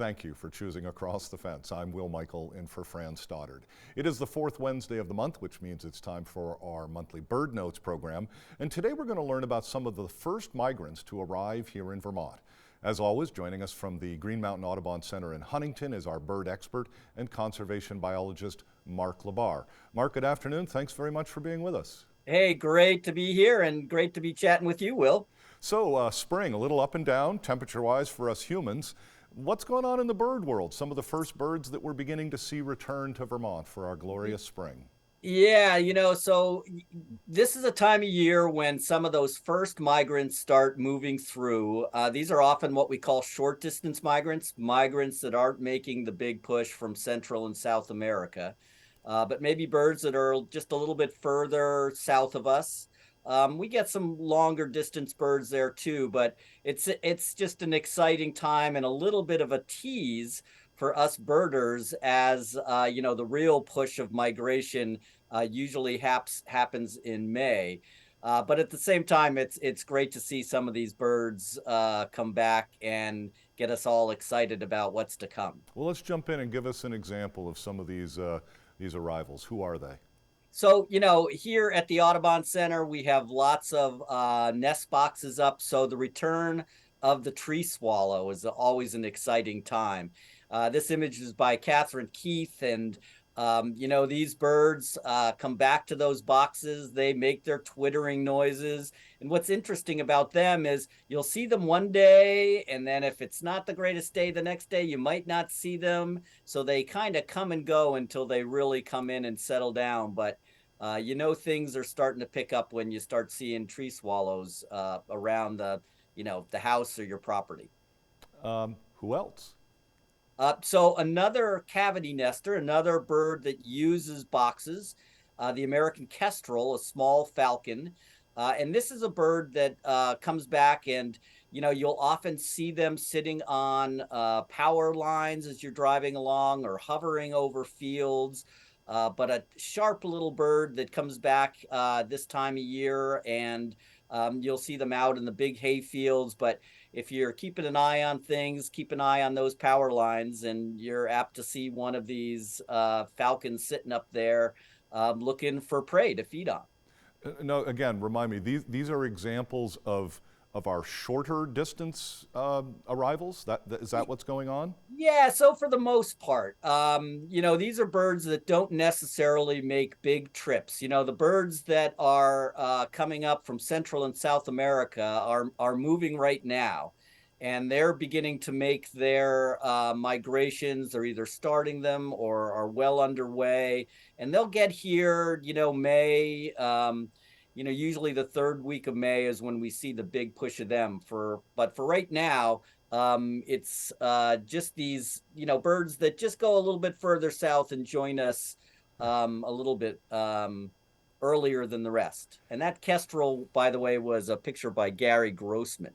thank you for choosing Across the Fence. I'm Will Michael in for Fran Stoddard. It is the fourth Wednesday of the month, which means it's time for our monthly Bird Notes program. And today we're going to learn about some of the first migrants to arrive here in Vermont. As always, joining us from the Green Mountain Audubon Center in Huntington is our bird expert and conservation biologist, Mark LaBarr. Mark, good afternoon. Thanks very much for being with us. Hey, great to be here and great to be chatting with you, Will. So, spring, a little up and down, temperature-wise for us humans. What's going on in the bird world? Some of the first birds that we're beginning to see return to Vermont for our glorious spring. Yeah, this is a time of year when some of those first migrants start moving through. These are often what we call short distance migrants, migrants that aren't making the big push from Central and South America, but maybe birds that are just a little bit further south of us. We get some longer distance birds there too, but it's just an exciting time and a little bit of a tease for us birders as the real push of migration usually happens in May. But at the same time, it's great to see some of these birds come back and get us all excited about what's to come. Well, let's jump in and give us an example of some of these arrivals. Who are they? So, here at the Audubon Center, we have lots of nest boxes up. So the return of the tree swallow is always an exciting time. This image is by Catherine Keith, and these birds come back to those boxes. They make their twittering noises. And what's interesting about them is you'll see them one day, and then if it's not the greatest day the next day, you might not see them. So they kind of come and go until they really come in and settle down. But things are starting to pick up when you start seeing tree swallows around the house or your property. Who else? So another cavity nester, another bird that uses boxes, the American kestrel, a small falcon. And this is a bird that comes back and, you'll often see them sitting on power lines as you're driving along or hovering over fields. But a sharp little bird that comes back this time of year, and you'll see them out in the big hay fields. But if you're keeping an eye on things, keep an eye on those power lines, and you're apt to see one of these falcons sitting up there looking for prey to feed on. No, again, remind me, these are examples of our shorter distance arrivals? Is that what's going on? Yeah, so for the most part, these are birds that don't necessarily make big trips. The birds that are coming up from Central and South America are moving right now, and they're beginning to make their migrations. They're either starting them or are well underway, and they'll get here, May. Usually the third week of May is when we see the big push of them. But for right now, it's just these birds that just go a little bit further south and join us a little bit earlier than the rest. And that kestrel, by the way, was a picture by Gary Grossman.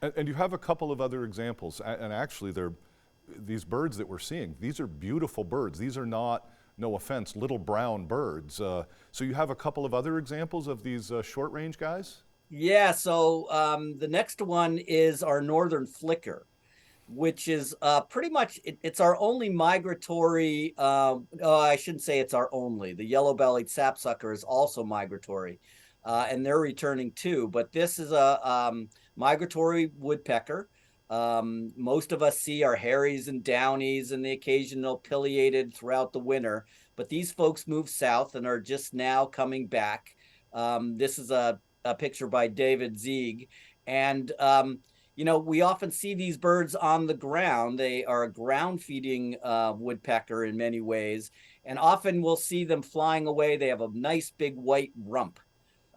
And you have a couple of other examples, and actually these birds that we're seeing, these are beautiful birds. These are not, no offense, little brown birds. So you have a couple of other examples of these short range guys? Yeah, so the next one is our northern flicker, which is pretty much it's our only migratory. Oh, I shouldn't say it's our only. The yellow-bellied sapsucker is also migratory, and they're returning too. But this is a migratory woodpecker. Most of us see our Harrys and Downies and the occasional pileated throughout the winter, but these folks move south and are just now coming back. This is a picture by David Zieg. And, we often see these birds on the ground. They are a ground feeding woodpecker in many ways. And often we'll see them flying away. They have a nice big white rump.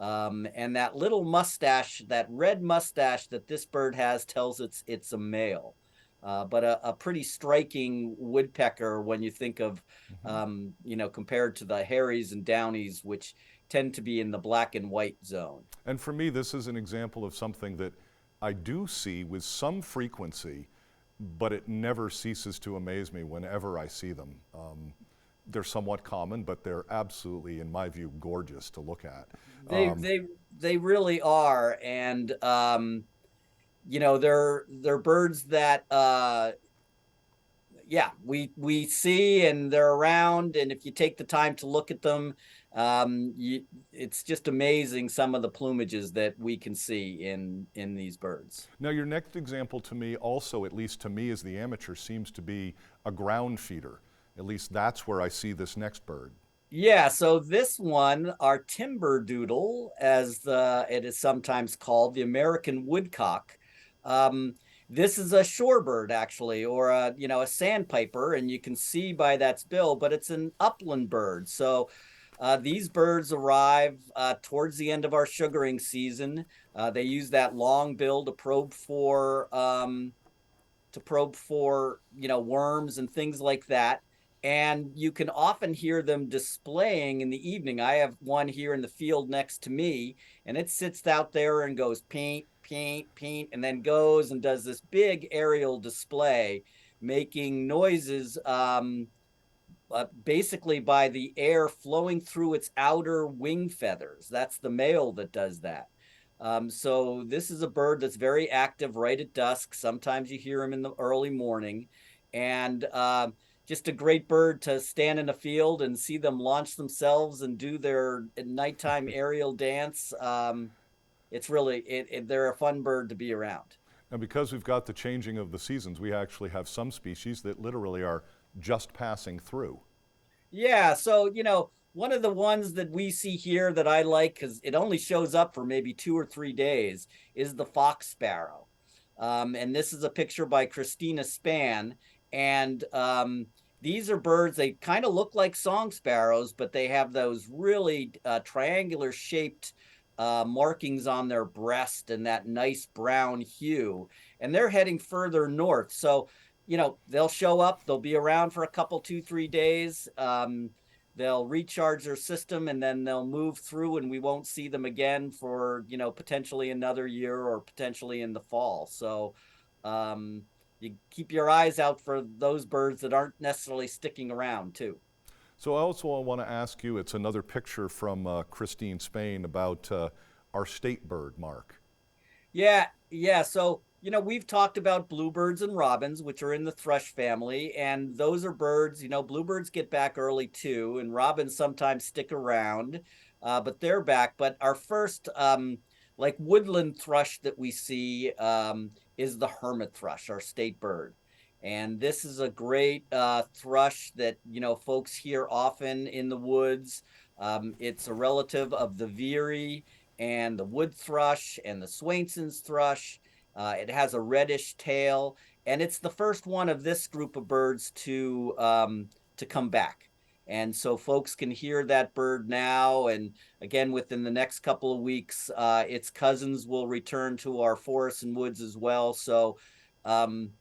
And that little mustache, that red mustache that this bird has tells it's a male. But a pretty striking woodpecker when you think of, compared to the Harrys and Downies, which tend to be in the black and white zone. And for me, this is an example of something that I do see with some frequency, but it never ceases to amaze me whenever I see them. They're somewhat common, but they're absolutely, in my view, gorgeous to look at. They Um, they they really are, and they're birds that yeah, we see and they're around, and if you take the time to look at them, it's just amazing some of the plumages that we can see in these birds. Now, your next example to me also, at least to me as the amateur, seems to be a ground feeder. At least that's where I see this next bird. Yeah, so this one, our timber doodle, as it is sometimes called, the American woodcock. Um, this is a shorebird, actually, or a sandpiper, and you can see by that bill, but it's an upland bird. So these birds arrive towards the end of our sugaring season. They use that long bill to probe for worms and things like that, and you can often hear them displaying in the evening. I have one here in the field next to me, and it sits out there and goes paint paint paint, and then goes and does this big aerial display, making noises, basically by the air flowing through its outer wing feathers. That's the male that does that. So this is a bird that's very active right at dusk. Sometimes you hear him in the early morning, and just a great bird to stand in a field and see them launch themselves and do their nighttime aerial dance. It's really they're a fun bird to be around. And because we've got the changing of the seasons, we actually have some species that literally are just passing through. Yeah, so one of the ones that we see here that I like because it only shows up for maybe 2 or 3 days is the fox sparrow. And this is a picture by Christina Span. And these are birds, they kind of look like song sparrows, but they have those really triangular shaped markings on their breast and that nice brown hue. And they're heading further north. So they'll show up, they'll be around for a couple, 2 3 days. They'll recharge their system, and then they'll move through, and we won't see them again for potentially another year, or potentially in the fall. So you keep your eyes out for those birds that aren't necessarily sticking around too. So I also want to ask you, it's another picture from Christine Spain about our state bird, Mark. Yeah, yeah. So, we've talked about bluebirds and robins, which are in the thrush family, and those are birds. Bluebirds get back early too, and robins sometimes stick around, but they're back. But our first, like woodland thrush that we see, is the hermit thrush, our state bird. And this is a great thrush that, folks hear often in the woods. It's a relative of the veery and the wood thrush and the Swainson's thrush. It has a reddish tail, and it's the first one of this group of birds to come back. And so folks can hear that bird now, and again within the next couple of weeks, its cousins will return to our forests and woods as well. So, again,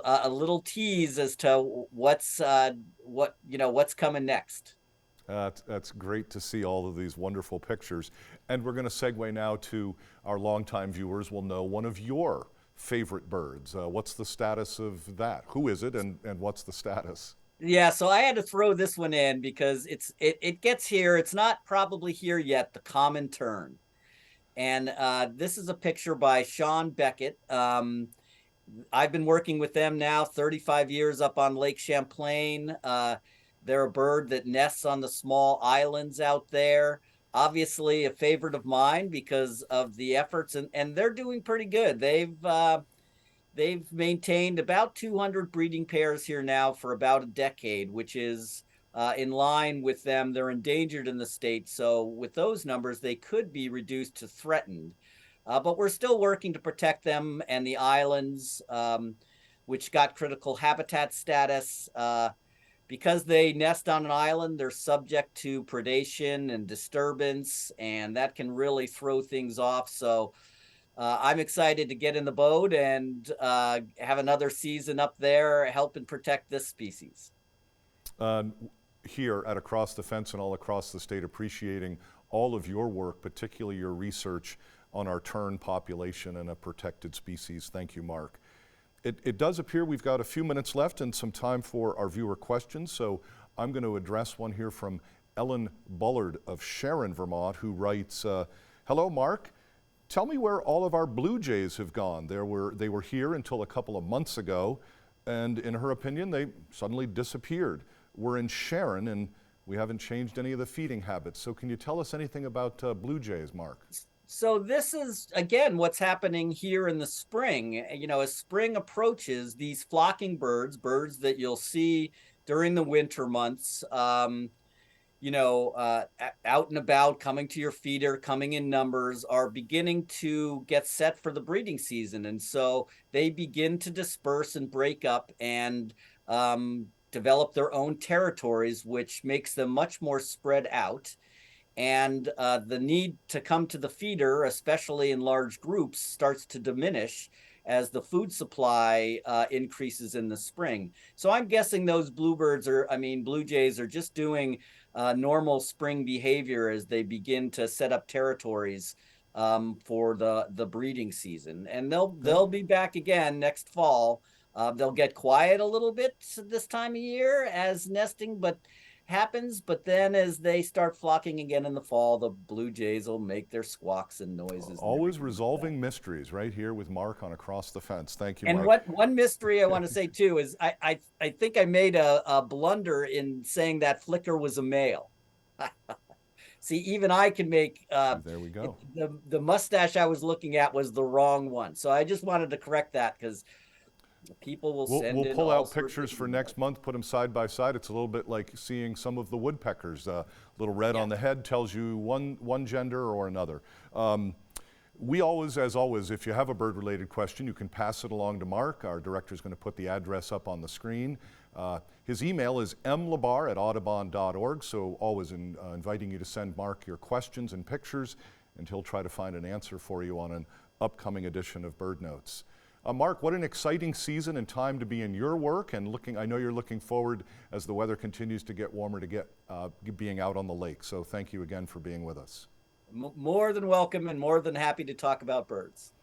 a little tease as to what's coming next. That's great to see all of these wonderful pictures. And we're going to segue now to our longtime viewers will know one of your favorite birds. What's the status of that? Who is it, and what's the status? Yeah, so I had to throw this one in because it gets here. It's not probably here yet. The common tern, and this is a picture by Sean Beckett. I've been working with them now 35 years up on Lake Champlain. They're a bird that nests on the small islands out there. Obviously, a favorite of mine because of the efforts, and they're doing pretty good. They've maintained about 200 breeding pairs here now for about a decade, which is in line with them. They're endangered in the state, so with those numbers, they could be reduced to threatened. But we're still working to protect them and the islands, which got critical habitat status. Because they nest on an island, they're subject to predation and disturbance, and that can really throw things off. So I'm excited to get in the boat and have another season up there helping protect this species. Uh, Here at Across the Fence and all across the state, appreciating all of your work, particularly your research on our tern population and a protected species. Thank you, Mark. It does appear we've got a few minutes left and some time for our viewer questions, so I'm going to address one here from Ellen Bullard of Sharon, Vermont, who writes, hello, Mark. Tell me where all of our blue jays have gone. They were here until a couple of months ago. And in her opinion, they suddenly disappeared. We're in Sharon, and we haven't changed any of the feeding habits. So can you tell us anything about blue jays, Mark? So this is, again, what's happening here in the spring. You know, as spring approaches, these flocking birds that you'll see during the winter months, out and about, coming to your feeder, coming in numbers, are beginning to get set for the breeding season. And so they begin to disperse and break up and develop their own territories, which makes them much more spread out. And the need to come to the feeder, especially in large groups, starts to diminish as the food supply increases in the spring. So I'm guessing those blue jays are just doing normal spring behavior as they begin to set up territories for the breeding season. And they'll be back again next fall. They'll get quiet a little bit this time of year as nesting, happens, but then as they start flocking again in the fall, the blue jays will make their squawks and noises. Always resolving mysteries right here with Mark on Across the Fence. Thank you, And Mark. one mystery I want to say too is I think I made a blunder in saying that flicker was a male. See, even I can make there we go. The mustache I was looking at was the wrong one. So I just wanted to correct that because people will send in. We'll pull out pictures for next month, put them side by side. It's a little bit like seeing some of the woodpeckers. Little red on the head tells you one gender or another. We always, as always, if you have a bird-related question, you can pass it along to Mark. Our director is going to put the address up on the screen. His email is mlabarr@audubon.org, so always inviting you to send Mark your questions and pictures, and he'll try to find an answer for you on an upcoming edition of Bird Notes. Mark, what an exciting season and time to be in your work, and I know you're looking forward, as the weather continues to get warmer, to being out on the lake. So thank you again for being with us. More than welcome and more than happy to talk about birds.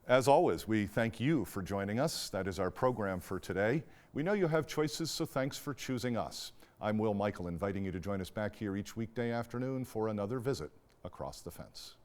As always, we thank you for joining us. That is our program for today. We know you have choices, so thanks for choosing us. I'm Will Michael, inviting you to join us back here each weekday afternoon for another visit Across the Fence.